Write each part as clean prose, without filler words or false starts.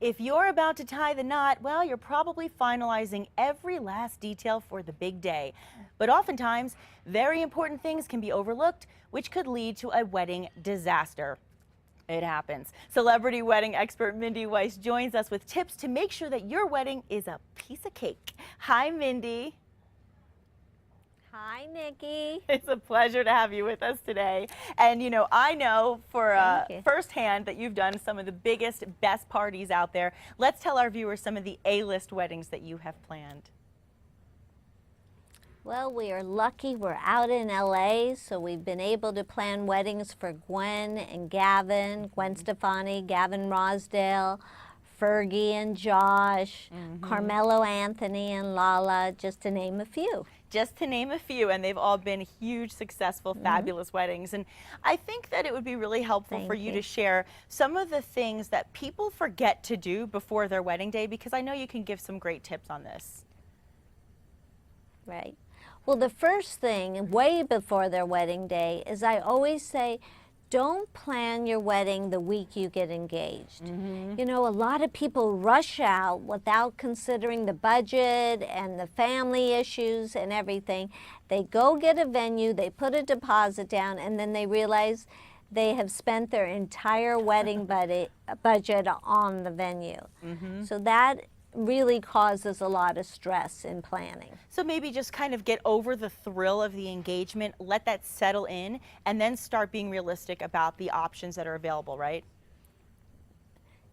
If you're about to tie the knot, well, you're probably finalizing every last detail for the big day. But oftentimes, very important things can be overlooked, which could lead to a wedding disaster. It happens. Celebrity wedding expert Mindy Weiss joins us with tips to make sure that your wedding is a piece of cake. Hi, Mindy. Hi, Nikki. It's a pleasure to have you with us today. And you know, I know for firsthand that you've done some of the biggest, best parties out there. Let's tell our viewers some of the A-list weddings that you have planned. Well, we are lucky we're out in LA, so we've been able to plan weddings for Gwen and Gavin, Gwen Stefani, Gavin Rosdale, Fergie and Josh, Carmelo Anthony and Lala, just to name a few. Just to name a few, and they've all been huge, successful, fabulous weddings. And I think that it would be really helpful for you to share some of the things that people forget to do before their wedding day, because I know you can give some great tips on this. Right. Well, the first thing, way before their wedding day, is I always say, don't plan your wedding the week you get engaged. You know, a lot of people rush out without considering the budget and the family issues and everything. They go get a venue, they put a deposit down, and then they realize they have spent their entire wedding budget on the venue. So that really causes a lot of stress in planning. So maybe just kind of get over the thrill of the engagement, let that settle in, and then start being realistic about the options that are available, right?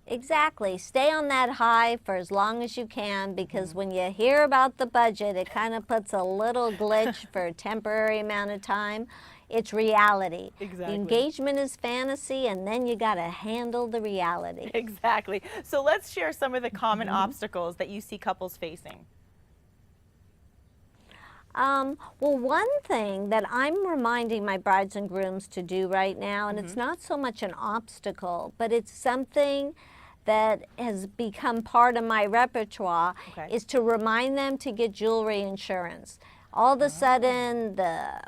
Exactly. Stay on that high for as long as you can, because when you hear about the budget, it kind of puts a little glitch for a temporary amount of time. It's reality. Exactly. The engagement is fantasy, and then you got to handle the reality. Exactly. So let's share some of the common obstacles that you see couples facing. Well, one thing that I'm reminding my brides and grooms to do right now, and it's not so much an obstacle, but it's something that has become part of my repertoire, is to remind them to get jewelry insurance. All of a sudden, the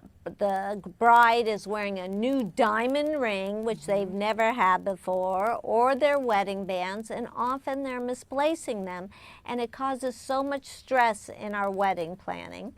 bride is wearing a new diamond ring, which they've never had before, or their wedding bands, and often they're misplacing them, and it causes so much stress in our wedding planning.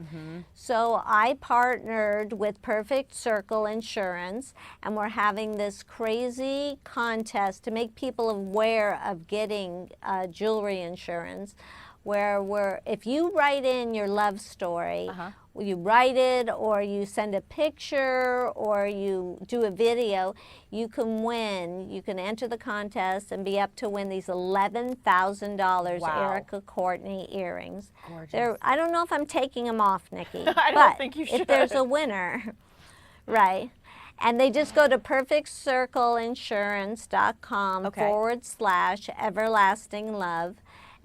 So I partnered with Perfect Circle Insurance, and we're having this crazy contest to make people aware of getting jewelry insurance, where if you write in your love story, you write it, or you send a picture, or you do a video, you can win. You can enter the contest and be up to win these $11,000 Erica Courtney earrings. Gorgeous. I don't know if I'm taking them off, Nikki. I don't think you should. If there's a winner, right? And they just go to perfectcircleinsurance.com/everlasting love,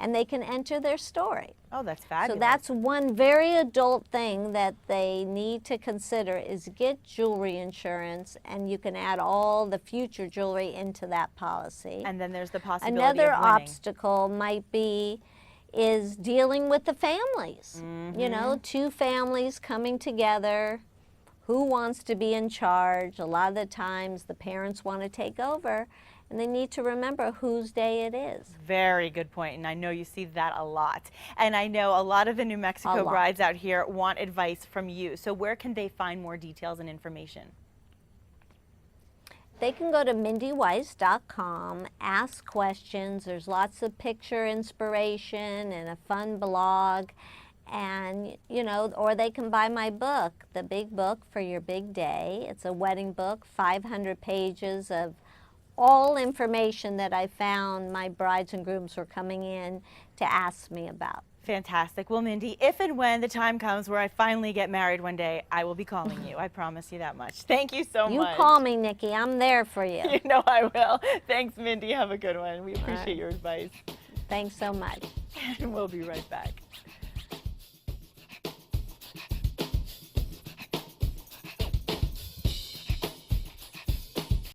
and they can enter their story. Oh, that's fabulous. So that's one very adult thing that they need to consider, is get jewelry insurance, and you can add all the future jewelry into that policy. And then there's the possibility Another of winning. obstacle is dealing with the families. You know, two families coming together. Who wants to be in charge? A lot of the times the parents want to take over, and they need to remember whose day it is. Very good point, and I know you see that a lot. And I know a lot of the New Mexico brides out here want advice from you. So where can they find more details and information? They can go to mindyweiss.com, ask questions. There's lots of picture inspiration and a fun blog. And, you know, or they can buy my book, The Big Book for Your Big Day. It's a wedding book, 500 pages of all information that I found my brides and grooms were coming in to ask me about. Fantastic. Well, Mindy, if and when the time comes where I finally get married one day, I will be calling you. I promise you that much. Thank you so much. You call me, Nikki. I'm there for you. You know I will. Thanks, Mindy. Have a good one. We appreciate your advice. Thanks so much. And we'll be right back.